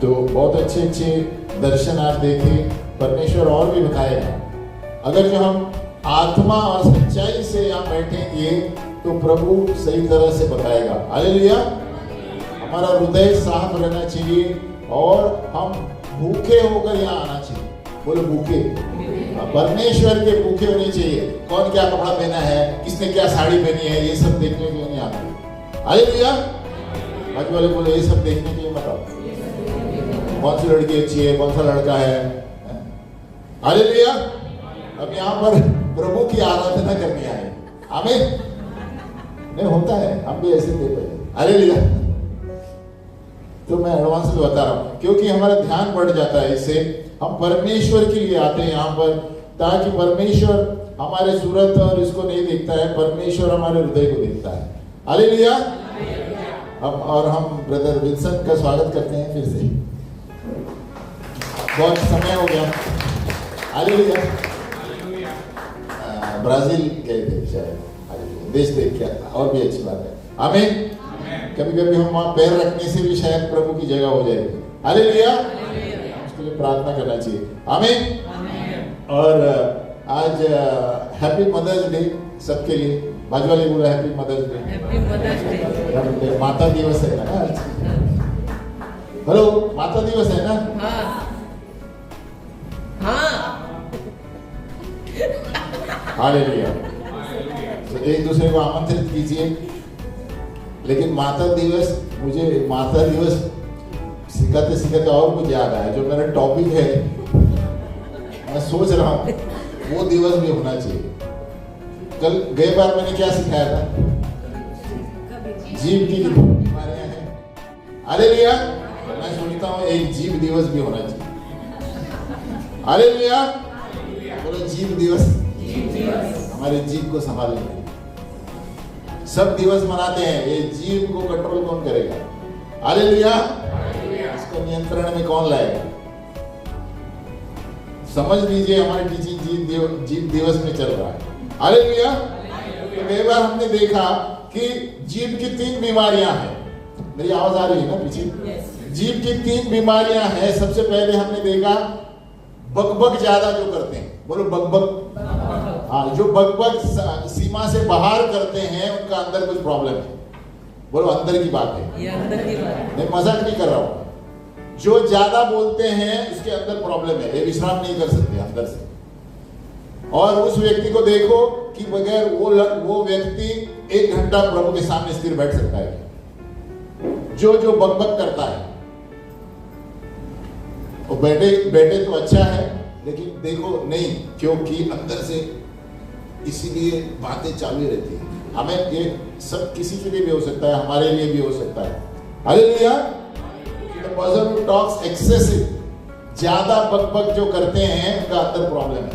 तो बहुत अच्छे अच्छे दर्शन आप देखें, परमेश्वर और भी बताएगा। अगर जो हम आत्मा और सच्चाई से यहाँ बैठेंगे तो प्रभु सही तरह से बताएगा। हालेलुया। हमारा हृदय साफ रहना चाहिए और हम भूखे होकर यहाँ आना चाहिए। बोलो भूखे, परमेश्वर के भूखे होने चाहिए। कौन क्या कपड़ा पहना है, किसने क्या साड़ी पहनी है, ये सब देखने के लिए नहीं आते। हालेलुया। बाजू वाले बोले ये सब देखने के लिए मत आओ। कौन सी लड़की अच्छी है, कौन सा लड़का है। हालेलुया। अब यहाँ पर प्रभु की आराधना करने आए। आमीन। नहीं होता है, हम भी ऐसे थे पहले। हालेलुया। तो मैं एडवांस में बता रहा हूँ क्योंकि हमारा ध्यान बढ़ जाता है। इससे हम परमेश्वर के लिए आते हैं यहाँ पर, ताकि परमेश्वर हमारे सूरत और इसको नहीं देखता है, परमेश्वर हमारे हृदय को देखता है। हालेलुया। हम ब्रदर विल्सन का स्वागत करते हैं फिर से। बहुत समय हो गया। हालेलुया। ब्राजील गए थे शायद, देश देख के और भी अच्छी बात है। आमीन। कभी कभी हम वहाँ पैर रखने से भी शायद प्रभु की जगह हो जाएगी। हालेलुया। उसके लिए प्रार्थना करना चाहिए। आमीन। और आज हैप्पी मदर्स डे सबके लिए। बाजू वाले बोला happy mother's day. Happy mother's day. माता दिवस है ना आज। हेलो, माता दिवस है ना। हालेलुया। तो एक दूसरे को आमंत्रित कीजिए। लेकिन माता दिवस, मुझे माता दिवस सिखाते सिखाते और कुछ याद आया। जो मेरा टॉपिक है, मैं सोच रहा हूँ वो दिवस भी होना चाहिए। कल गए बार मैंने क्या सिखाया था, जीभ की बीमारियां हैं। हालेलुया। मैं सोचता हूँ एक जीभ दिवस भी होना चाहिए। हालेलुया। बोलो जीभ दिवस। हमारे जीभ को संभालेंगे। सब दिवस मनाते हैं, ये जीभ को कंट्रोल कौन करेगा। हालेलुया। इसको नियंत्रण में कौन लाएगा। समझ लीजिए हमारी टीचिंग जीभ दिवस में चल रहा है। हालेलुया। तो कई बार हमने देखा कि जीभ की 3 बीमारियां हैं। मेरी आवाज आ रही है ना पीछे। जीभ की 3 बीमारियां हैं। सबसे पहले हमने देखा बकबक ज्यादा जो करते हैं। बोलो बकबक। हाँ, जो बकबक सीमा से बाहर करते हैं उनका अंदर कुछ प्रॉब्लम है। बोलो अंदर की बात है, ये अंदर की बात है। मैं मजाक नहीं कर रहा हूँ। जो ज्यादा बोलते हैं उसके अंदर प्रॉब्लम है, ये विश्राम नहीं कर सकते अंदर से। और उस व्यक्ति को देखो कि बगैर वो व्यक्ति 1 घंटा प्रभु के सामने स्थिर बैठ सकता है। जो बकबक करता है वो बैठे तो अच्छा है, लेकिन देखो नहीं, क्योंकि अंदर से इसीलिए बातें चालू रहती है। हमें ये सब किसी के लिए भी हो सकता है, हमारे लिए भी हो सकता है। Hallelujah. The person who talks excessive, ज्यादा बकबक जो करते हैं उनका अंदर प्रॉब्लम है।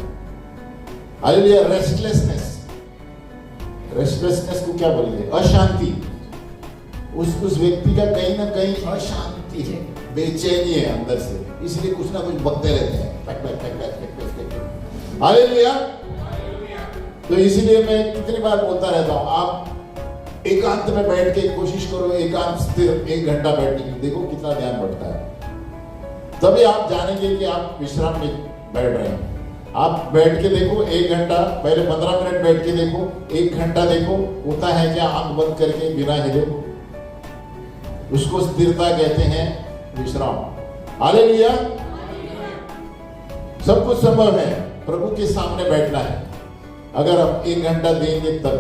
हालेलुया। रेस्टलेसनेस को क्या बोलेंगे, अशांति। उस व्यक्ति का कहीं ना कहीं अशांति है, बेचैनी है अंदर से, इसलिए कुछ ना कुछ बकते रहते हैं। हालेलुया। तो इसीलिए मैं कितनी बार बोलता रहता हूँ, आप एकांत में बैठ के कोशिश करो, एकांत स्थिर 1 घंटा बैठने की, देखो कितना ध्यान बढ़ता है। तभी आप जानेंगे कि आप विश्राम में बैठ रहे हैं। आप बैठ के देखो 1 घंटा, पहले 15 मिनट बैठ के देखो, 1 घंटा देखो, होता है क्या आंख बंद करके बिना हिले। उसको स्थिरता कहते हैं, विश्राम। हालेलुया। सब कुछ संभव है, प्रभु के सामने बैठना है अगर हम 1 घंटा देंगे तब।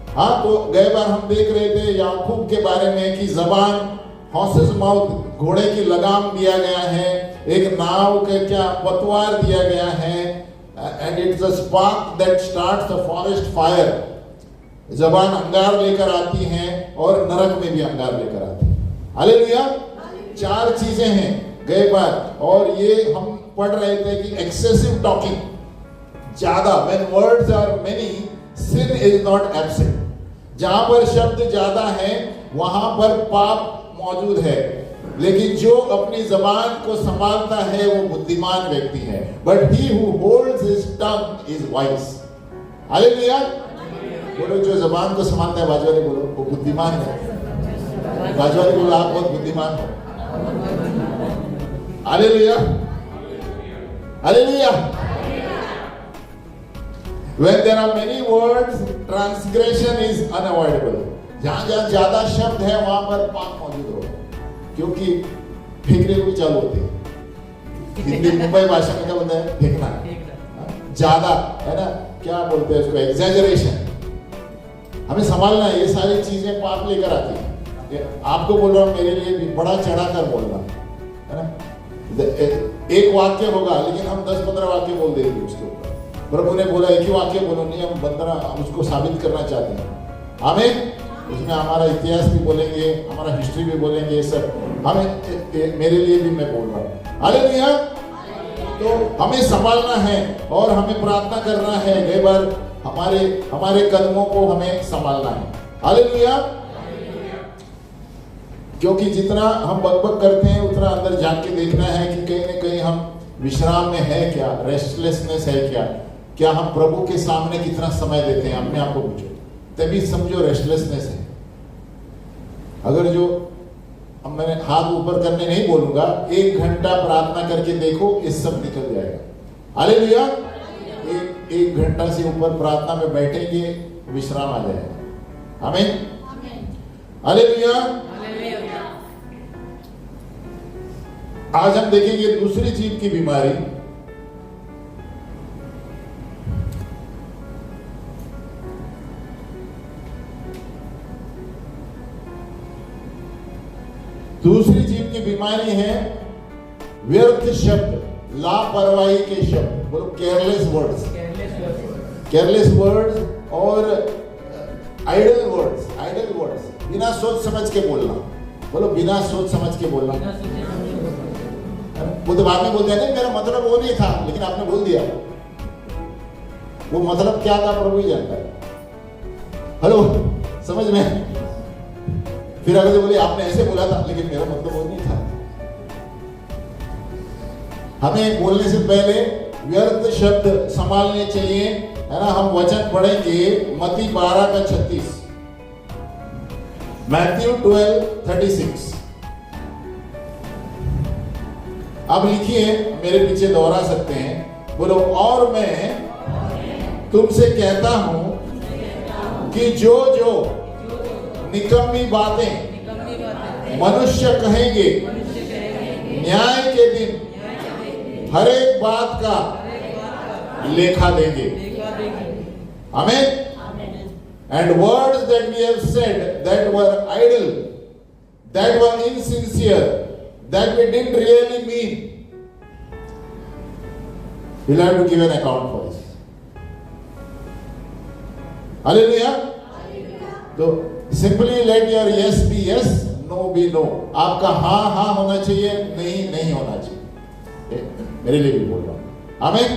हाँ, तो गए बार हम देख रहे थे याकूब के बारे में कि जबान, हॉर्सेस माउथ, घोड़े की लगाम दिया गया है, एक नाव के क्या पतवार दिया गया है, and it's a spark that starts the forest fire. जबान अंगार लेकर आती है और नरक में भी अंगार लेकर आती है। हालेलुया। 4 चीजें हैं गए बार, और ये हम पढ़ रहे थे कि एक्सेसिव टॉकिंग, ज्यादा, when words are many, sin is not absent। जहां पर शब्द ज्यादा है वहां पर पाप मौजूद है, लेकिन जो अपनी जबान को संभालता है वो बुद्धिमान व्यक्ति है। But he who holds his tongue is wise। Hallelujah. बोलो जो जबान को संभालता है, बाजू वाले बोलो वो बुद्धिमान है। बाजू वाले बोलो आप बहुत बुद्धिमान हो। Hallelujah, hallelujah. When there are many words, transgression is unavoidable. जहां जहां ज्यादा शब्द है वहां पर पाप मौजूद होगा, क्योंकि फेंकने को भी चालू होते हैं। हिंदी मुंबई भाषा में क्या बोलते हैं? फेंकना, ज्यादा, है ना? क्या बोलते हैं उसको? एग्जैजरेशन। हमें संभालना है, ये सारी चीजें पाप लेकर आती है। आपको बोल रहा हूं, मेरे लिए भी बड़ा चढ़ाकर बोलना, है ना? एक वाक्य होगा लेकिन हम 10-15 वाक्य बोल देंगे उसके ऊपर। प्रभु ने बोला एक ही वाक्य बोलो, नहीं, हम 15 उसको साबित करना चाहते हैं। आमीन। उसमें हमारा इतिहास भी बोलेंगे, हमारा हिस्ट्री भी बोलेंगे, ये सब हमें, मेरे लिए भी मैं बोल रहा हूँ। हालेलुया। तो हमें संभालना है और हमें प्रार्थना करना है, कई बार हमारे कदमों को हमें संभालना है। हालेलुया। क्योंकि जितना हम बकबक करते हैं उतना अंदर जाके देखना है कि कहीं ना कहीं हम विश्राम में है क्या, रेस्टलेसनेस है क्या, क्या हम प्रभु के सामने कितना समय देते हैं, अपने आप को पूछो, तभी समझो रेस्टलेसनेस है। अगर जो, अब मैंने हाथ ऊपर करने नहीं बोलूंगा, 1 घंटा प्रार्थना करके देखो, इस सब निकल जाएगा। हालेलुया। एक घंटा से ऊपर प्रार्थना में बैठेंगे, विश्राम आ जाएगा। आमीन, हालेलुया। आज हम देखेंगे दूसरी जीव की बीमारी, दूसरी जीव की बीमारी है व्यर्थ शब्द, लापरवाही के शब्द। बोलो केयरलेस वर्ड्स, केयरलेस वर्ड्स और आइडल वर्ड्स, आइडल वर्ड्स, बिना सोच समझ के बोलना। बोलो बिना सोच समझ के बोलना। वो तो बाद में बोलते हैं, नहीं मेरा मतलब वो नहीं था, लेकिन आपने बोल दिया। वो मतलब क्या था प्रभु ही जानता है। हेलो, समझ में? फिर अगर बोले आपने ऐसे बोला था, लेकिन मेरा मतलब वो नहीं था। हमें बोलने से पहले व्यर्थ शब्द संभालने चाहिए, है ना? हम वचन पढ़ेंगे मत्ती 12:36, मैथ्यू 12:36। अब लिखिए, मेरे पीछे दोहरा सकते हैं। बोलो, और मैं तुमसे कहता हूं कि जो जो निकम्मी बातें मनुष्य कहेंगे न्याय के दिन हर एक बात का लेखा देंगे। आमीन। And words that we have said that were idle, that were insincere, that we didn't really mean, we'll have to give an account for this. Hallelujah. तो simply let your yes be yes, no be no. आपका हाँ हाँ होना चाहिए, नहीं नहीं होना चाहिए। मेरे लिए भी बोल रहा हूँ। आमीन।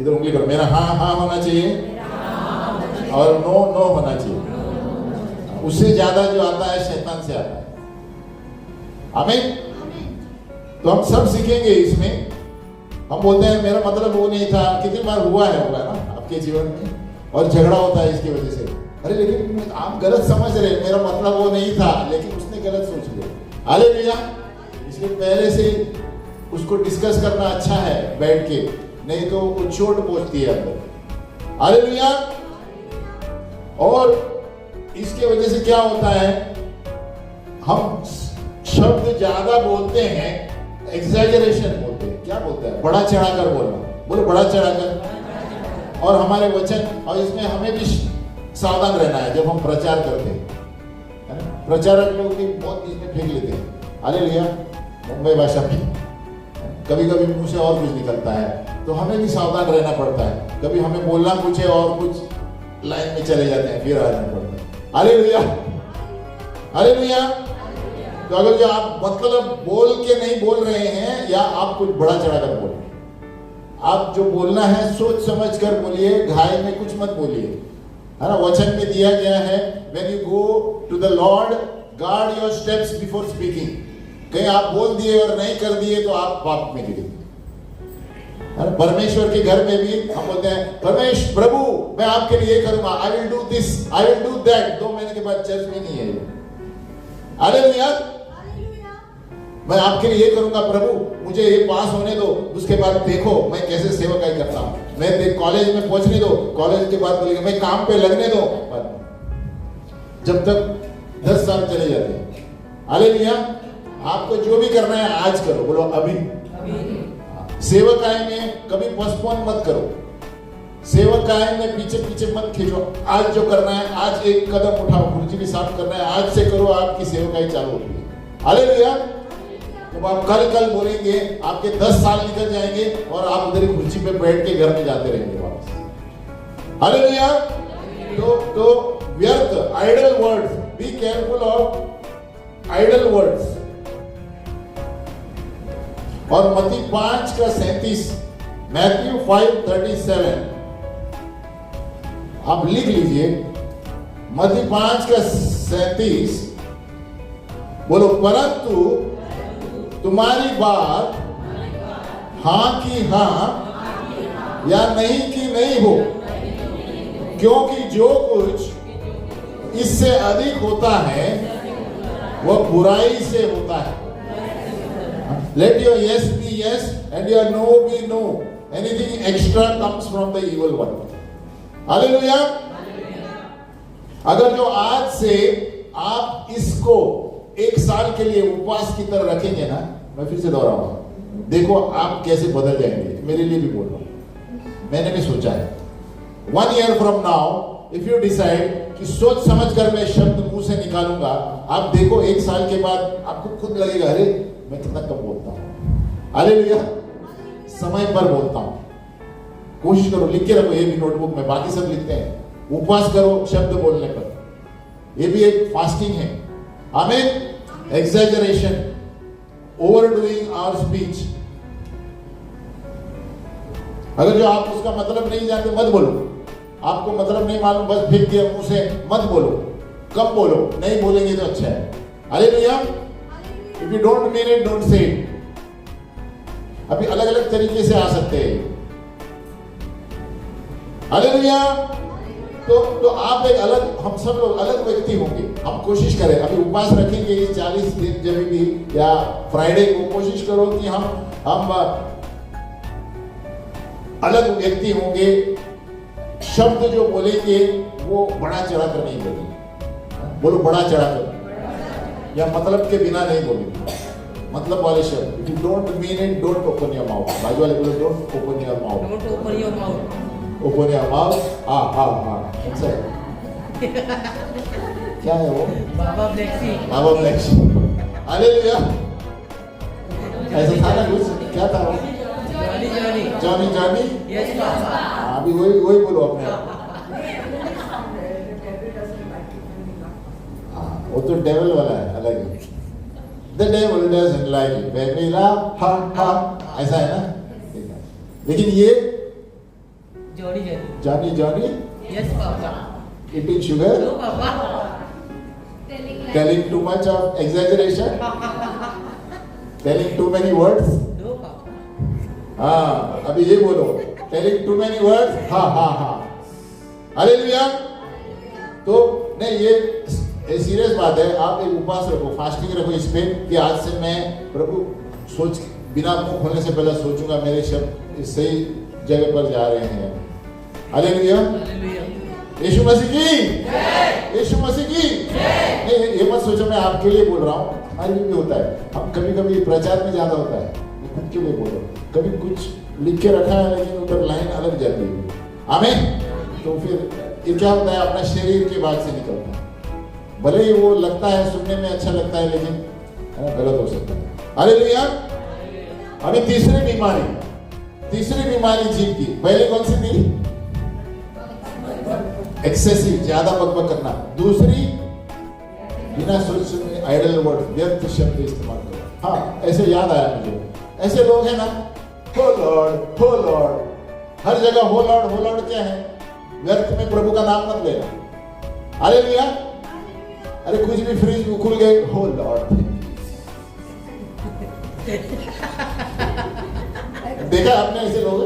इधर उंगली करो, मेरा हाँ हाँ होना चाहिए और नो नो होना चाहिए। उससे ज्यादा जो आता है शैतान से आता है। आमीन। तो हम सब सीखेंगे इसमें। हम बोलते हैं मेरा मतलब वो नहीं था, कितनी बार हुआ है, होगा ना आपके जीवन में, और झगड़ा होता है इसकी वजह से। अरे लेकिन आप गलत समझ रहे, मेरा मतलब वो नहीं था, लेकिन उसने गलत सोच लिया। हालेलुया। इसलिए पहले से उसको डिस्कस करना अच्छा है बैठ के, नहीं तो वो चोट पहुंचती है अंदर। हालेलुया। और इसके वजह से क्या होता है, हम शब्द ज्यादा बोलते हैं, एग्जैजरेशन बोलते हैं। क्या बोलते हैं? बड़ा चढ़ाकर बोलना। बोलो बड़ा चढ़ाकर। और हमारे वचन, और इसमें हमें भी सावधान रहना है जब हम प्रचार करते हैं। प्रचारक लोग भी बहुत बीच में फेंक लेते हैं। हालेलुया। मुंबई भाषा में कभी कभी मुंह से और कुछ निकलता है, तो हमें भी सावधान रहना पड़ता है। कभी हमें बोलना कुछ है और कुछ लाइन में चले जाते हैं, फिर आ जाना पड़ता है। Hallelujah, hallelujah. तो अगर जो आप मतलब बोल के नहीं बोल रहे हैं, या आप कुछ बड़ा चढ़ाकर बोल रहे हैं, आप जो बोलना है सोच समझ कर बोलिए, घायल में कुछ मत बोलिए, है ना? वचन में दिया गया है, when you go to the Lord, guard your steps before speaking. कहीं आप बोल दिए और नहीं कर दिए तो आप पाप में गिरे। परमेश्वर के घर में भी हम बोलते हैं, परमेश्वर प्रभु मैं आपके लिए करूंगा, I will do this, I will do that. 2 महीने के बाद चर्च में नहीं है। हालेलुया। मैं आपके लिए ये करूंगा प्रभु, मुझे ये पास होने दो, उसके बाद देखो मैं कैसे सेवकाई करता हूं। मैं कॉलेज में पहुंचने दो, कॉलेज के बाद बोलेगा मैं काम पे लगने दो। जब तक 10 साल चले जाते हैं। हालेलुया। आपको जो भी करना है आज करो, बोलो अभी। सेवकाई में कभी पोस्टपोन मत करो, सेवकाई में पीछे पीछे मत खींचो। आज जो करना है आज एक कदम उठाओ, कुर्सी भी साफ करना है आज से करो, आपकी सेवकाई चालू होगी। हालेलुया। जब आप कल बोलेंगे आपके 10 साल निकल जाएंगे और आप उधर ही कुर्सी पे बैठ के घर में जाते रहेंगे वापस। हालेलुया। तो व्यर्थ idle words, be careful of idle words. और मत्ती 5 का 37, मैथ्यू 5:37 आप लिख लीजिए। मत्ती 5 का 37 बोलो, परंतु तुम्हारी बात हां की हां या नहीं की नहीं हो, क्योंकि जो कुछ इससे अधिक होता है वह बुराई से होता है। Let your yes be yes and your no be no. Anything extra comes from the evil one. Hallelujah. अगर जो आज से आप इसको 1 साल के लिए उपवास की तरह रखेंगे ना, मैं फिर से दोहराऊंगा, देखो आप कैसे बदल जाएंगे। मेरे लिए भी बोल रहा हूं, मैंने भी सोचा है। 1 year from now, if you decide कि सोच समझ कर मैं शब्द मुंह से निकालूंगा, आप देखो 1 साल के बाद आपको खुद लगेगा, अरे मैं कितना कम बोलता हूं। हालेलुया। समय पर बोलता हूं। कोशिश करो, लिख के रखो ये भी नोटबुक में, बाकी सब लिखते हैं। उपवास करो शब्द बोलने पर, ये भी एक फास्टिंग है। आमीन। एक्सैजरेशन, ओवरडूइंग आवर स्पीच। अगर जो आप उसका मतलब नहीं जानते मत बोलो, आपको मतलब नहीं मालूम बस फेंक दिया मुंह से, मत बोलो, कम बोलो, नहीं बोलेंगे तो अच्छा है। Hallelujah. If you don't mean it, don't say it. अभी अलग अलग तरीके से आ सकते हैं। हालेलुया। तो आप एक अलग, हम सब लोग अलग व्यक्ति होंगे। हम कोशिश करें, अभी उपवास रखेंगे इस 40 दिन जब भी, या फ्राइडे को कोशिश करो कि हम अलग व्यक्ति होंगे। शब्द जो बोलेंगे वो बढ़ा चढ़ा कर नहीं बोलेंगे। बोलो बढ़ा चढ़ा कर, या मतलब के बिना नहीं बोलेंगे, मतलब वाले शब्द। If you don't mean it, don't open your mouth. बाजू वाले बोलो, don't open your mouth. Don't open your mouth. Open your mouth. हाँ अच्छा है। क्या है वो? बाबा ब्लेक्सी। बाबा ब्लेक्सी। हालेलुया। ऐसा था ना कुछ, क्या था वो? जॉनी। Yes, Papa. अभी वही बोलो अपने आप। वो तो डेविल वाला है, अलग है। The devil doesn't like it when we laugh, ha, ऐसा है ना। लेकिन ये Johnny, Yes, Papa. eating sugar, No, Papa. telling too much of exaggeration, telling too many words. No, Papa. हाँ, अभी ये बोलो, telling too many words, हा। हालेलुया। तो नहीं, ये सीरियस बात है। आप एक उपवास रखो, फास्टिंग रखो इस पे कि आज से मैं प्रभु सोच बिना मुंह खोलने से पहले सोचूंगा मेरे शब्द इस सही जगह पर जा रहे हैं। हालेलुया। यीशु मसीह की जय। यीशु मसीह की जय। नहीं, ये मत सोचो मैं आपके लिए बोल रहा हूँ, हमारे लिए भी होता है। हम कभी प्रचार में ज्यादा होता है, खुद के लिए बोलो। कभी कुछ लिख के रखा है लेकिन उधर लाइन अलग जाती है। आमीन। तो फिर ये क्या होता है, अपना शरीर के बाद से निकलता है। भले ही वो लगता है सुनने में अच्छा लगता है, लेकिन गलत हो सकता है। हालेलुया। अभी तीसरी बीमारी जीव की, पहले कौन सी थी? एक्सेसिव, ज्यादा बकबक करना। दूसरी, बिना सोच समझे आइडल वर्ड, व्यर्थ शब्द इस्तेमाल करना। हाँ, ऐसे याद आया मुझे, ऐसे लोग हैं ना, हो लॉर्ड, हर जगह हो लॉर्ड क्या है? व्यर्थ में प्रभु का नाम मत लेना। हालेलुया। अरे कुछ भी फ्रिज में खुल गए, हो लॉर्ड। देखा आपने ऐसे लोग?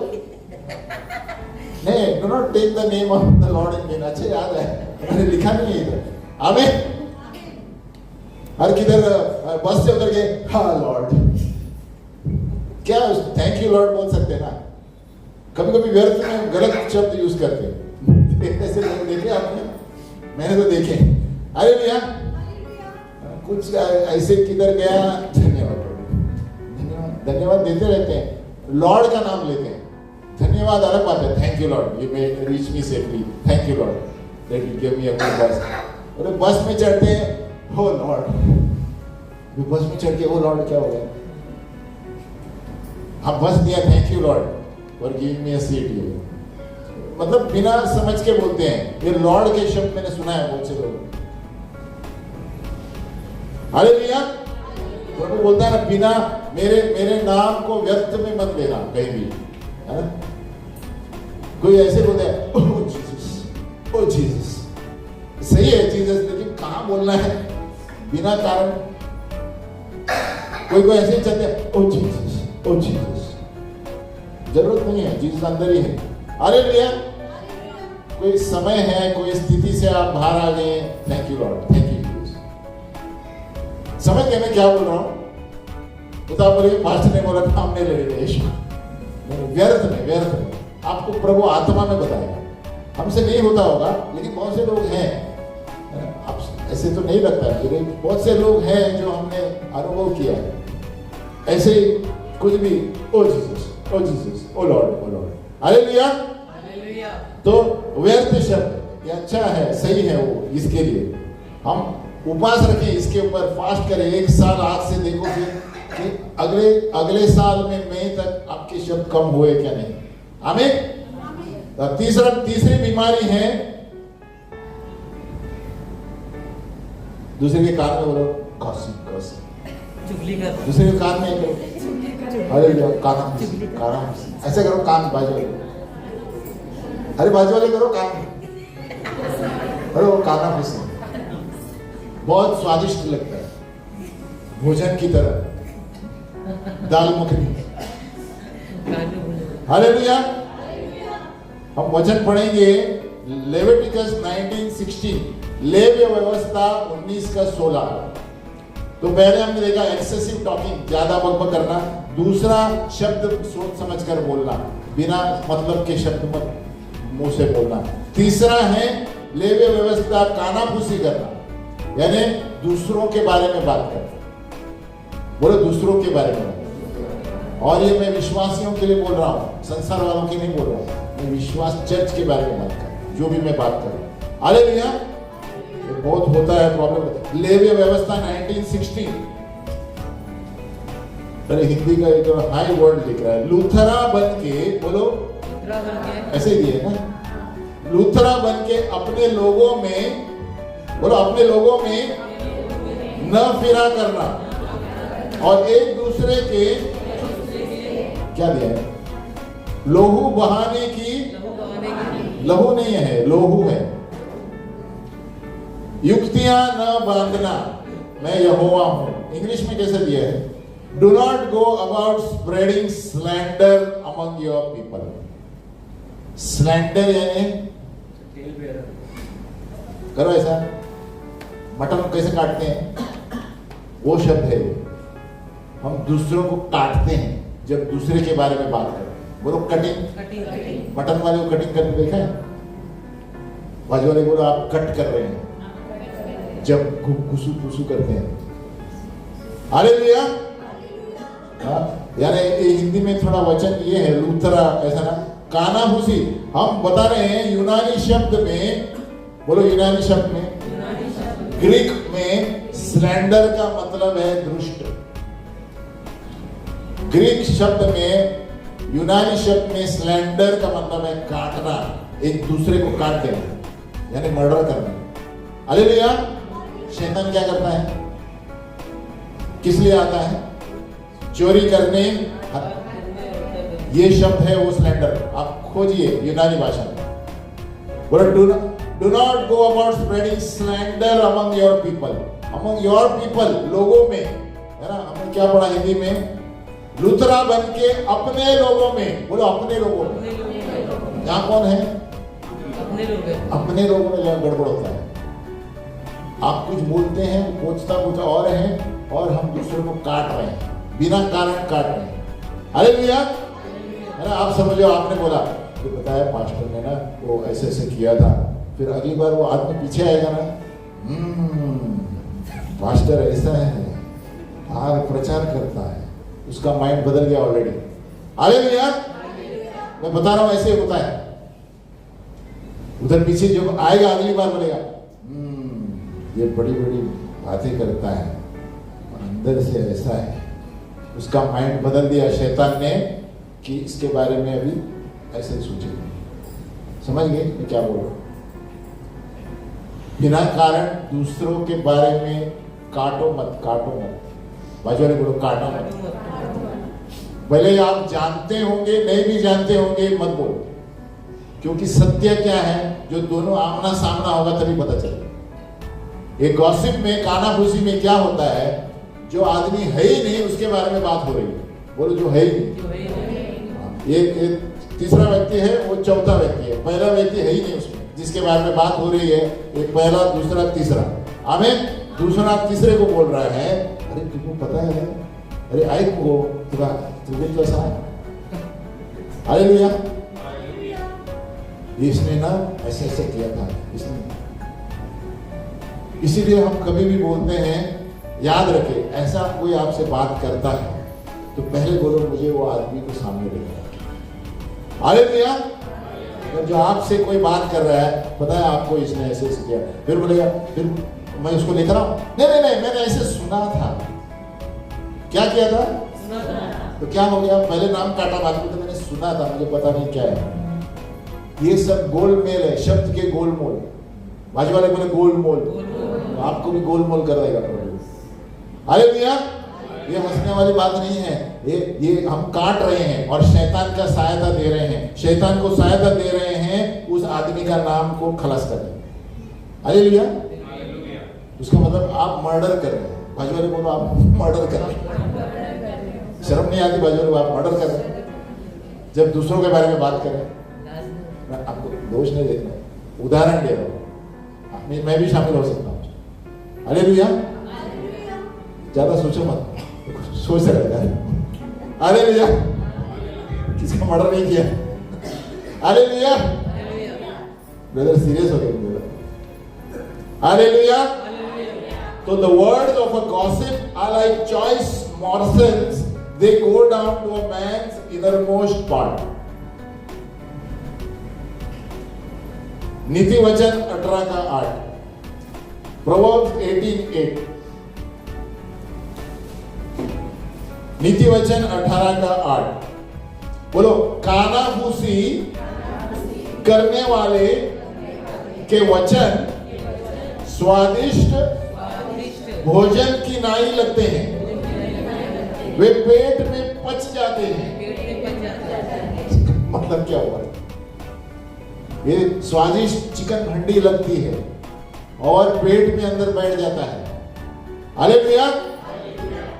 नहीं, do not take the name of the Lord in vain. अच्छे याद है, मैंने लिखा नहीं है इधर। आमीन। हर किधर बस से उतर के हाँ लॉर्ड, क्या थैंक यू लॉर्ड बोल सकते हैं ना। कभी कभी व्यर्थ में गलत शब्द यूज करते हैं। ऐसे लोग देखे आपने? मैंने तो देखे। अरे भैया कुछ ऐसे किधर गया, धन्यवाद धन्यवाद धन्यवाद देते रहते हैं, लॉर्ड का नाम लेते हैं। धन्यवाद अलग बात है, thank you Lord you may reach me safely, thank you Lord that you give me a good बस। और बस में चढ़ते हैं, हो लॉर्ड, बस में चढ़ के हो लॉर्ड क्या हो गया? हम बस दिया, thank you Lord for giving me a seat. ये मतलब बिना समझ के बोलते हैं। ये लॉर्ड के शब्द मैंने सुना है बहुत से लोग। हालेलुया। प्रभु बोलता है ना, बिना मेरे नाम को व्यर्थ में मत लेना कहीं भी, है ना। कोई ऐसे बोलता है ओह जीसस, ओह जीसस, सही है जीसस, लेकिन कहां बोलना है बिना कारण? कोई ऐसे ही चाहते हैं ओह जीसस, ओह जीसस। जरूरत नहीं है, जीसस अंदर ही है। हालेलुया। कोई समय है, कोई स्थिति से आप बाहर आ गए, thank you Lord, thank you Jesus. समझ गए मैं क्या बोल रहा हूं? बता बोलिए, पास्टर ने बोला था हमने ले लिया यीशु। व्यर्थ में आपको प्रभु आत्मा में बताएगा। हमसे नहीं होता होगा, लेकिन बहुत से लोग हैं, आप ऐसे तो नहीं लगता है, लेकिन बहुत से लोग हैं जो हमने अनुभव किया है ऐसे ही कुछ भी ओ जीसस, ओ जीसस, ओ लॉर्ड, ओ लॉर्ड। हालेलुया। तो व्यर्थ शब्द ये अच्छा है, सही है वो, इसके लिए हम उपवास रखें, इसके ऊपर फास्ट करें। एक साल आज से देखो कि अगले साल में मई तक आपके शब्द कम हुए क्या नहीं। आमीन। तीसरी बीमारी है, दूसरे के कान में बोलो गॉसिप, चुगली कर, दूसरे के कान में करो अरे काना ऐसे करो, कान बाजू वाले, अरे बाजू वाले करो कान, अरे वो काना फंसे, बहुत स्वादिष्ट लगता है, भोजन की तरह, दाल मखनी। हालेलुया। हम वचन पढ़ेंगे लेविटिकस 19:16, लेव्य व्यवस्था 19:16। तो पहले हमने देखा एक्सेसिव टॉकिंग, ज्यादा बकबक करना। दूसरा शब्द सोच समझकर बोलना, बिना मतलब के शब्द मत मुंह से बोलना। तीसरा है लेव्य व्यवस्था कानाफूसी करना, यानी दूसरों के बारे में बात करना। बोलो दूसरों के बारे में। और ये मैं विश्वासियों के लिए बोल रहा हूँ, संसार वालों की नहीं बोल रहा हूँ। मैं विश्वास चर्च के बारे में बात कर, जो भी मैं बात करूँ। हालेलुया। ये बहुत होता है प्रॉब्लम। लेव्य व्यवस्था 1916, अरे हिंदी का एक हाई वर्ड लिख रहा है, लूथरा बन के, बोलो ऐसे ही दिए ना, लूथरा बन के अपने लोगों में, बोलो अपने लोगों में न फिरा करना और एक दूसरे के क्या दिया है, लोहू बहाने की, लहू नहीं है, लोहू है, युक्तियां न बांधना, मैं यहोवा हूं। इंग्लिश में कैसे दिया है, do not go about spreading slander among your people. Slander यानी करो ऐसा, मटन कैसे काटते हैं, वो शब्द है। हम दूसरों को काटते हैं जब दूसरे के बारे में बात करें। बोलो कटिंग, मटन वाले को कटिंग करते देखा है? बाजू वाले बोलो आप कट कर रहे हैं जब घुसू फुसू करते हैं। हालेलुया। यानी हिंदी में थोड़ा वचन ये है, लूथरा ऐसा ना, कानाफूसी। हम बता रहे हैं यूनानी शब्द में, बोलो यूनानी शब्द में, ग्रीक में स्लैंडर का मतलब है दुष्ट। ग्रीक शब्द में, यूनानी शब्द में स्लैंडर का मतलब है काटना, एक दूसरे को काट देना, यानी मर्डर करना। हालेलुया। शैतान क्या करता है, किस लिए आता है, चोरी करने। ये शब्द है वो स्लैंडर, आप खोजिए यूनानी भाषा में। बोलो do not go about spreading slander among your people. Among your people, लोगों में, है ना। हमने क्या पढ़ा हिंदी में, लूथरा बन के अपने लोगों में। बोलो अपने लोगों में। यहाँ कौन है, अपने लोगों में जहाँ गड़बड़ होता है। आप कुछ बोलते हैं, पूछता कुछ और है, और हम दूसरों को काट रहे हैं, बिना कारण काट रहे हैं। अरे भैया, है ना, आप समझो, आपने बोला तो बताया पास्टर ने ना वो ऐसे ऐसे किया था, फिर अगली बार वो आदमी पीछे आएगा ना, पास्टर ऐसा है, आग प्रचार करता है, उसका माइंड बदल गया ऑलरेडी। अरे भैया, मैं बता रहा हूं, ऐसे होता है। उधर पीछे जो आएगा अगली बार बोलेगा ये बड़ी बड़ी बातें करता है, अंदर से ऐसा है। उसका माइंड बदल दिया शैतान ने कि इसके बारे में अभी ऐसे सोचेगा। समझ गए मैं क्या बोल रहा हूं? बिना कारण दूसरों के बारे में काटो मत, काटो मत। बाजू वाले बोलो काटो मत। भले आप जानते होंगे, नहीं भी जानते होंगे, मत बोलो, क्योंकि सत्य क्या है, जो दोनों आमना सामना होगा तभी पता चलेगा। एक गॉसिप में, कानाफूसी में क्या होता है, जो आदमी है ही नहीं उसके बारे में बात हो रही है। बोलो जो है ही नहीं। ये तीसरा व्यक्ति है, वो चौथा व्यक्ति है, पहला व्यक्ति है ही नहीं उसमें जिसके बारे में बात हो रही है। एक पहला, दूसरा, तीसरा। हमें दूसरा तीसरे को बोल रहा है, अरे तुमको पता है, अरे आई को तुझे कैसा है। अरे भैया, इसने ना ऐसे ऐसे किया था, इसने। इसीलिए हम कभी भी बोलते हैं, याद रखें, ऐसा कोई आपसे बात करता है तो पहले बोलो मुझे वो आदमी को सामने देखना। अरे भैया, जो आपसे कोई बात कर रहा है, पता है आपको इसने ऐसे ऐसे किया, फिर बोलेगा, फिर मैं उसको लिख रहा हूं, नहीं नहीं नहीं, मैंने ऐसे सुना था। क्या किया था? तो क्या हो गया? पहले नाम काटा, बाद में तो मैंने सुना था, मुझे पता नहीं क्या है। ये सब गोलमेल है, शब्द के गोलमोल। बाजू वाले बोले गोलमोल, तो आपको भी गोलमोल कर देगा प्रभु। अरे भैया, ये हंसने वाली बात नहीं है, ये हम काट रहे हैं और शैतान का सहायता दे रहे हैं, शैतान को सहायता दे रहे हैं उस आदमी का नाम को खलास करने। अरे भैया, उसका मतलब आप मर्डर कर रहे हैं। बाजू वाले बोलो आप मर्डर कर रहे हैं। शर्म नहीं आती बाजू वाले, आप मर्डर कर रहे हैं जब दूसरों के बारे में बात करें। मैं आपको दोष नहीं देता, उदाहरण दे रहा हूँ, मैं भी शामिल हो सकता हूँ। अरे भैया, ज्यादा सोचो मत, सोच रहेगा। अरे भैया, किसका मर्डर नहीं किया? अरे भैया, ब्रदर सीरियस हो गए। अरे भैया, तो the words of a gossip are like choice morsels, they go down to a man's innermost part. नीति वचन 18 का 8, Proverbs 18:8, नीति वचन 18 का 8, बोलो कानाफूसी करने वाले के वचन स्वादिष्ट भोजन की नाई लगते हैं, वे पेट में पच जाते हैं। मतलब क्या हुआ? ये स्वादिष्ट चिकन हंडी लगती है और पेट में अंदर बैठ जाता है। अरे भैया,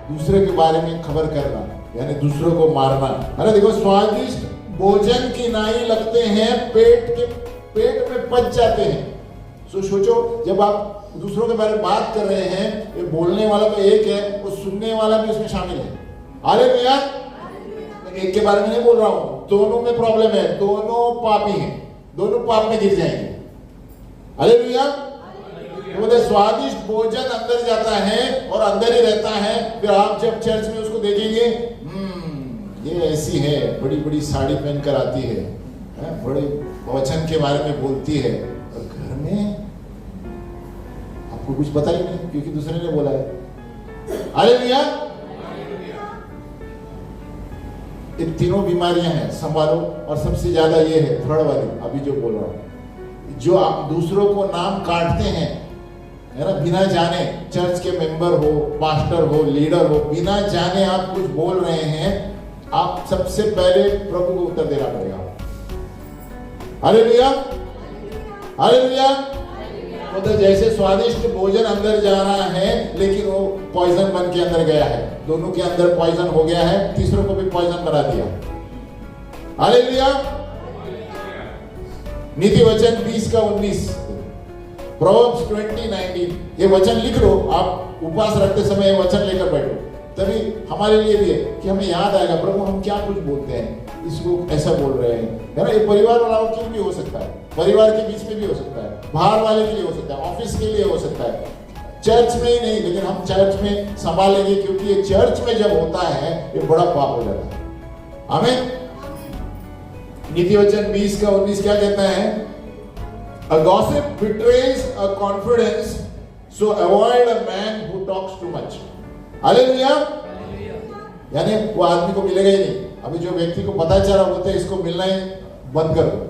दूसरे के बारे में खबर करना यानी दूसरों को मारना। अरे देखो, स्वादिष्ट भोजन की नाई लगते हैं, पेट में पच जाते हैं। सोचो, जब आप दूसरों के बारे में बात कर रहे हैं, ये बोलने वाला तो एक है, वो सुनने वाला भी उसमें शामिल है। अरे भैया, एक के बारे में नहीं बोल रहा हूं, दोनों में प्रॉब्लम है, दोनों पापी हैं, दोनों पाप में गिर जाएंगे। अरे भैया, तो स्वादिष्ट भोजन अंदर जाता है और अंदर ही रहता है। फिर आप जब चर्च में उसको देखेंगे, ये ऐसी है, बड़ी बड़ी साड़ी पहनकर आती है, बड़े वचन के बारे में बोलती है, और घर में आपको कुछ पता ही नहीं क्योंकि दूसरे ने बोला है। अरे भैया, ये तीनों बीमारियां हैं, संभालो। और सबसे ज्यादा ये है थर्ड वाली, अभी जो बोल रहा हूं, जो आप दूसरों को नाम काटते हैं, है ना, बिना जाने। चर्च के मेंबर हो, पास्टर हो, लीडर हो, बिना जाने आप कुछ बोल रहे हैं, आप सबसे पहले प्रभु को उत्तर देना पड़ेगा। अरे भैया, अरे भैया, तो जैसे स्वादिष्ट भोजन अंदर जा रहा है, लेकिन वो पॉइजन बन के अंदर गया है, दोनों के अंदर पॉइजन हो गया है, तीसरों को भी पॉइजन बना दिया। हालेलुया। नीति वचन 20 का 19, प्रोवर्ब्स 20:19, ये वचन लिख लो, आप उपवास रखते समय ये वचन लेकर बैठो, तभी हमारे लिए भी है कि हमें याद आएगा प्रभु हम क्या कुछ बोलते हैं, इसको ऐसा बोल रहे हैं, है ना। ये परिवार वालों के लिए भी हो सकता है, परिवार के बीच में भी हो सकता है, बाहर वाले के लिए हो सकता है, ऑफिस के लिए हो सकता है, चर्च में ही नहीं, लेकिन हम चर्च में संभालेंगे, क्योंकि ये चर्च में जब होता है ये बड़ा पाप हो जाता है। आमीन। नीति वचन 20:19 क्या कहता है? A gossip betrays a confidence, so avoid a man who talks too much. Hallelujah. यानी वो आदमी को मिलेगा ही नहीं। अभी जो व्यक्ति को पता चला बोलते हैं इसको मिलना ही बंद कर दो।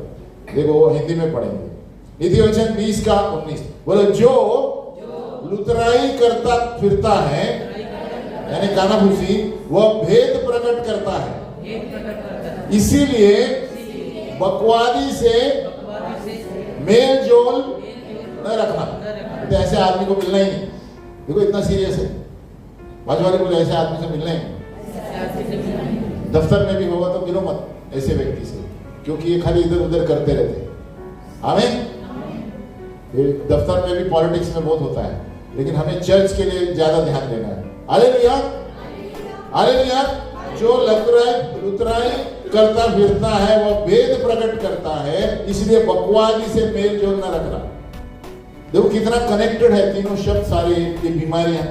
देखो वो हिंदी में पढ़ेंगे। नीति वचन 20:19 बोलो, जो लुतराई करता फिरता है, यानी कानाफूसी, वह भेद प्रकट करता है, इसीलिए बकवादी से मेल जोल न रखना। तो ऐसे आदमी को मिलना ही नहीं। देखो इतना सीरियस है। बाजू वाले बोले ऐसे आदमी से मिलना ही नहीं। दफ्तर में भी होगा तो मिलो मत ऐसे व्यक्ति से, क्योंकि ये खाली इधर उधर करते रहते हैं। आमीन। दफ्तर में भी पॉलिटिक्स में बहुत होता है, लेकिन हमें चर्च के लिए ज्यादा ध्यान देना है। Hallelujah, hallelujah. जो लुतराई करता फिरता है वह भेद प्रकट करता है, इसलिए बकवादी से मेल जोल न रखना। देखो कितना कनेक्टेड है तीनों शब्द, सारी ये बीमारियां।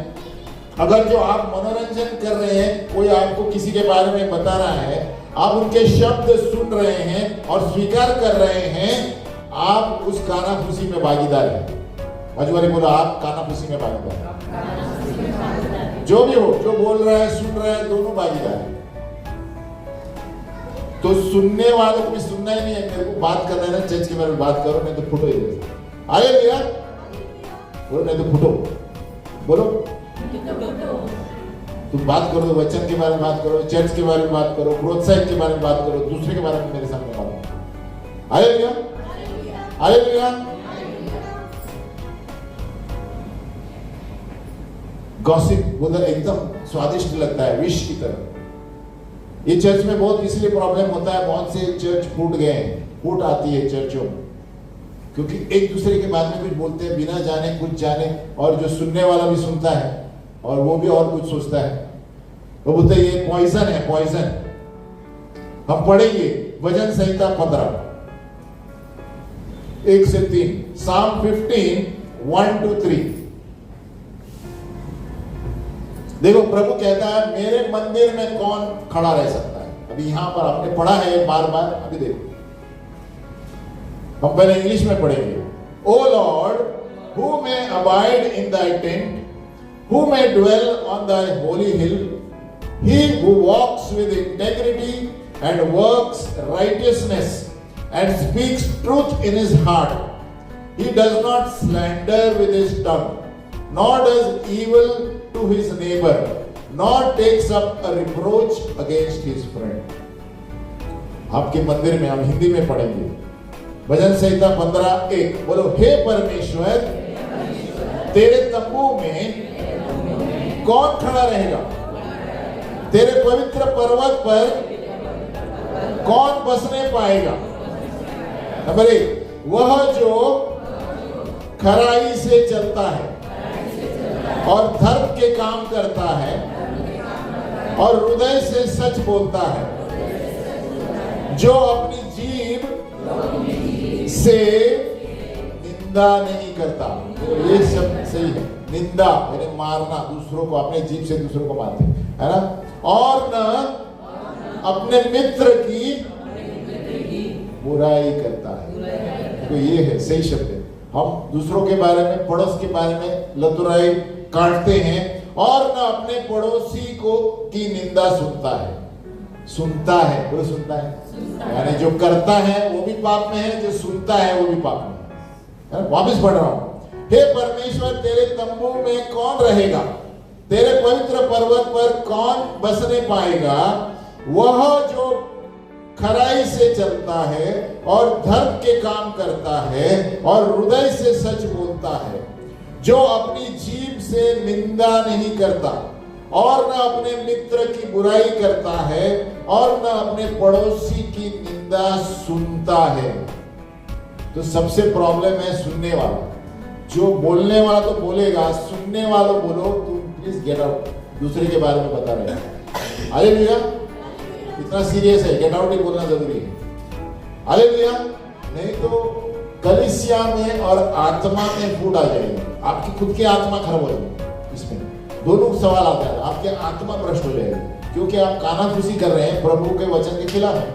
अगर जो आप मनोरंजन कर रहे हैं, कोई आपको किसी के बारे में बता रहा है, आप उनके शब्द सुन रहे हैं और स्वीकार कर रहे हैं, आप उस कानाफूसी में भागीदार हैं। बाजू वाले बोला आप कानाफूसी में भागीदार। जो भी हो, जो बोल रहा है सुन रहा है, दोनों भागीदार हैं। तो सुनने वालों को भी सुनना ही नहीं है, मेरे को बात करना है ना, चर्च के बारे में बात करो, नहीं तो फुटो ही। आए भैया बोलो, नहीं तो फुटो। बोलो तुम बात करो, वचन के बारे में बात करो, चर्च के बारे में बात करो, प्रोत्साहन के बारे में बात करो, दूसरे के बारे में मेरे सामने बात करो। आए भैया, आए भैया। गॉसिप उधर एकदम स्वादिष्ट लगता है, विष की तरह। ये चर्च में बहुत इसलिए प्रॉब्लम होता है, बहुत से चर्च फूट गए हैं, फूट आती है चर्चों में, क्योंकि एक दूसरे के बारे में कुछ बोलते हैं बिना जाने कुछ जाने, और जो सुनने वाला भी सुनता है और वो भी और कुछ सोचता है। वो बोलते हैं ये पॉइजन है, पॉइजन। हम पढ़ेंगे भजन संहिता 15 1 से 3, Psalm 15 1 to 3। देखो प्रभु कहता है मेरे मंदिर में कौन खड़ा रह सकता है। अभी यहां पर आपने पढ़ा है बार बार, अभी देखो हम पहले इंग्लिश में पढ़ेंगे। O lord, who may abide in thy tent, who may dwell on thy holy hill, he who walks with integrity and works righteousness and speaks truth in his heart, he does not slander with his tongue, nor does evil to his neighbor, nor takes up a reproach against his friend। आपके मंदिर में हम हिंदी में पढ़ेंगे भजन संहिता 15:1। बोलो, हे परमेश्वर, तेरे तंबू में कौन खड़ा रहेगा? तेरे पवित्र पर्वत पर कौन बसने पाएगा? नंबर 1, वह जो खराई से चलता है और धर्म के काम करता है और हृदय से सच बोलता है, जो अपनी जीभ से निंदा नहीं करता। तो ये शब्द सही है, निंदा यानी मारना, दूसरों को, अपने जीभ से दूसरों को मारते है ना, और न अपने मित्र की बुराई करता है। तो ये है सही शब्द है। हम दूसरों के बारे में, पड़ोस के बारे में लतुराई काटते हैं, और न अपने पड़ोसी को की निंदा सुनता है। सुनता है, वो सुनता है, यानी जो करता है वो भी पाप में है, जो सुनता है वो भी पाप में है। वापस पढ़ रहा हूं। हे परमेश्वर, तेरे तंबू में कौन रहेगा? तेरे पवित्र पर्वत पर कौन बसने पाएगा? वह जो खराई से चलता है और धर्म के काम करता है और हृदय से सच बोलता है, जो अपनी जीभ से निंदा नहीं करता और न अपने मित्र की बुराई करता है और न अपने पड़ोसी की निंदा सुनता है। तो सबसे प्रॉब्लम है सुनने वाला। जो बोलने वाला तो बोलेगा, सुनने वालों बोलो तुम प्लीज गेट आउट, दूसरे के बारे में बता रहे हैं। हालेलुया, इतना सीरियस है, गेट आउट ही बोलना जरूरी है। हालेलुया, नहीं तो कलीसिया में और आत्मा में फूट आ जाएगी, आपकी खुद की आत्मा खराब हो जाएगी। इसमें दोनों सवाल आता है, आपकी आत्मा भ्रष्ट हो जाएगी क्योंकि आप कानाफूसी कर रहे हैं प्रभु के वचन के खिलाफ है।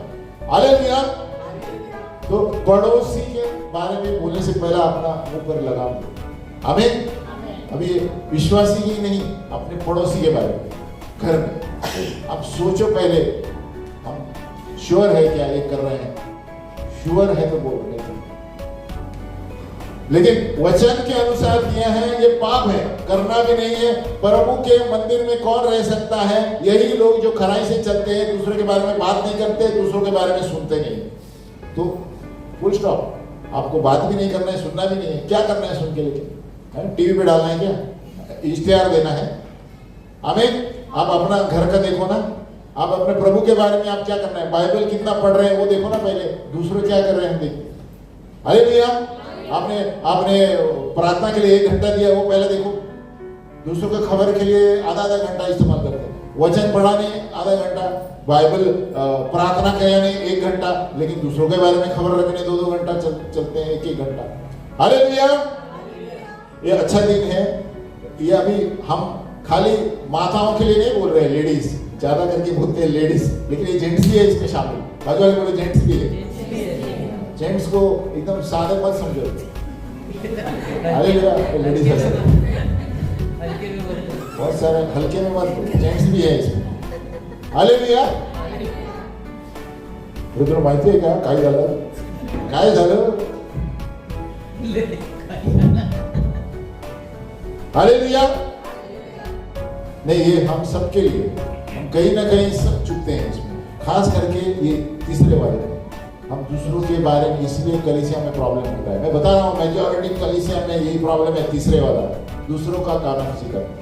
हालेलुया, तो पड़ोसी के बारे में बोलने से पहले अपना मुंह पर लगाम दो। आमीन। अभी विश्वासी ही नहीं, अपने पड़ोसी के बारे में घर में आप सोचो पहले, हम श्योर है क्या ये कर रहे हैं? श्योर है तो बोल रहे हैं, लेकिन वचन के अनुसार किया है ये पाप है, करना भी नहीं है। प्रभु के मंदिर में कौन रह सकता है? यही लोग जो खराई से चलते हैं, दूसरे के बारे में बात नहीं करते, दूसरों के बारे में सुनते नहीं। तो फुल स्टॉप, आपको बात भी नहीं करना है, सुनना भी नहीं है। क्या करना है सुन के? लेके टीवी पे डालना है क्या? इश्तिहार देना है? आमीन। आप अपना घर का देखो ना, आप अपने प्रभु के बारे में आप क्या करना है, बाइबल कितना पढ़ रहे हैं वो देखो ना पहले, दूसरे क्या कर रहे हैं देखो। अरे भैया, आपने प्रार्थना के लिए 1 घंटा दिया, वो पहले देखो। दूसरों के खबर के लिए आधा घंटा इस्तेमाल करते हैं, वचन पढ़ाने आधा घंटा, बाइबल प्रार्थना करने 1 घंटा, लेकिन दूसरों के बारे में खबर रखने 2-2 घंटा चलते हैं, 1-1 घंटा। हालेलुया, ये अच्छा दिन है। ये अभी हम खाली माताओं के लिए नहीं बोल रहे हैं, लेडीज ज्यादा करके बोलते हैं लेडीज, लेकिन ये जेंट्स भी है इसमें शामिल। बाजू वाले बोले जेंट्स भी है, जेंट्स को एकदम सादे मत समझो। हालेलुया, लेडीज है बहुत सारे, हल्के में मत, जेंट्स भी है इसमें। हालेलुया, रुद्र माहिती आहे का काय झालं? काय झालं? हालेलुया, नहीं ये हम सबके लिए, हम कहीं ना कहीं सब चुकते हैं इसमें, खास करके ये तीसरे वाले में। हम दूसरों के बारे में, इसलिए कलीसिया में प्रॉब्लम होता है। मैं बता रहा हूँ, मेजॉरिटी कलीसिया में यही प्रॉब्लम है, तीसरे वाला, दूसरों का कानाफूसी करना।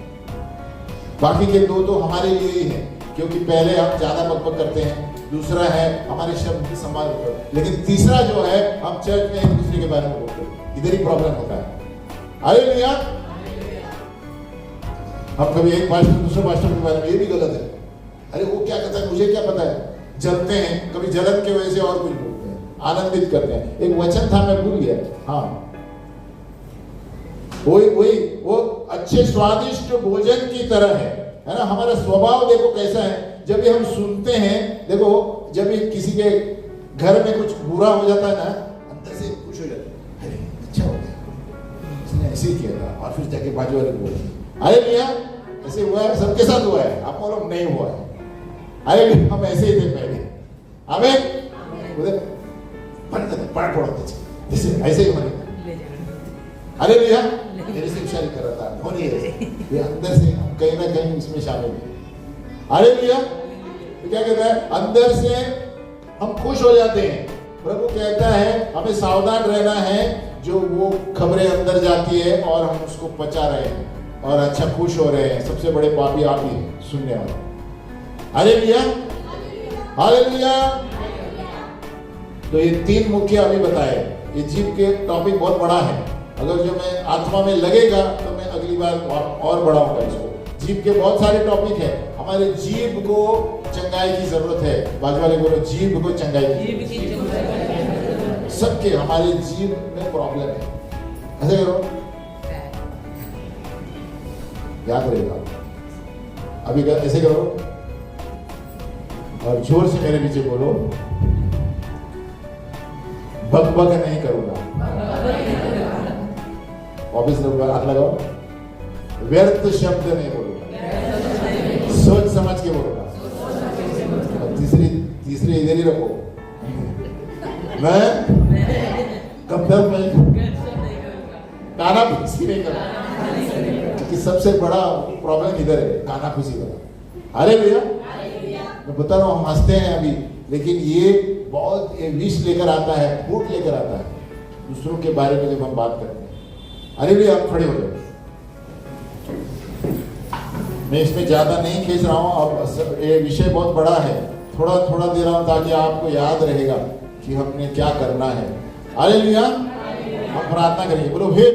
बाकी के 2 तो हमारे लिए ही है, क्योंकि पहले हम ज्यादा बकबक करते हैं, दूसरा है हमारे शब्द की संभाल करते हैं, लेकिन तीसरा जो है हम चर्च में एक दूसरे के बारे में बोलते हैं, इधर ही प्रॉब्लम होता है। हालेलुया, हम कभी एक पास्टर दूसरे पास्टर के बारे में, ये भी गलत है, अरे वो क्या कहता है मुझे क्या पता है, जलते हैं, कभी जलन के वजह से और कुछ बोलते हैं, आनंदित करते हैं। एक वचन था मैं भूल गया, हाँ वही वो अच्छे स्वादिष्ट भोजन की तरह है ना। हमारा स्वभाव देखो कैसा है, जब भी हम सुनते हैं, देखो जब भी किसी के घर में कुछ बुरा हो जाता है ना, अंदर से खुश हो जाता है, अरे अच्छा हो गया, उसने ऐसे ही किया था, और फिर जाके बाजू वाले बोले अरे भैया ऐसे हुआ है, सबके साथ हुआ है, आप लोग नहीं हुआ है। अरे हम ऐसे ही थे पहले, हमें उधर पढ़ पढ़ो ऐसे ही होने। अरे भैया मेरे से इशारे कर रहा था, होनी है ये अंदर से हम कहीं ना कहीं इसमें शामिल हैं। अरे भैया तो क्या कहता है, अंदर से हम खुश हो जाते हैं। प्रभु कहता है हमें सावधान रहना है, जो वो खबरें अंदर जाती है और हम उसको पचा रहे हैं और अच्छा खुश हो रहे हैं। सबसे बड़े पापी आप ही सुनने वाले। अरे भैया, हालेलुया। तो ये 3 मुख्य अभी बताए। ये जीव के टॉपिक बहुत बड़ा है, अगर जो मैं आत्मा में लगेगा तो मैं अगली बार और बढ़ाऊंगा इसको। जीव के बहुत सारे टॉपिक है, हमारे जीव को चंगाई की जरूरत है। बाजू वाले बोलो जीव को चंगाई की, सबके हमारे जीव में प्रॉब्लम है। ऐसे करो, याद रहेगा। अभी ऐसे करो और जोर से मेरे पीछे बोलो, बक बक नहीं करूंगा। ऑफिस में हाथ लगाओ, व्यर्थ शब्द नहीं बोलूंगा, सोच समझ के बोलूंगा। तीसरी इधर ही रखो, मैं कब तक मैं कानाफूसी नहीं करूंगा, क्योंकि सबसे बड़ा प्रॉब्लम इधर है, कानाफूसी वाला। अरे भैया मैं बता रहा हूँ, हम हंसते हैं अभी, लेकिन ये बहुत विष लेकर आता है, फूट लेकर आता है दूसरों के बारे में जब हम बात करते हैं। अरे भैया आप खड़े हो जाओ, मैं इसमें ज्यादा नहीं खींच रहा हूँ। अब ये विषय बहुत बड़ा है, थोड़ा थोड़ा दे रहा हूँ ताकि आपको याद रहेगा कि हमने क्या करना है। हालेलुया, हम प्रार्थना करेंगे, बोलो हे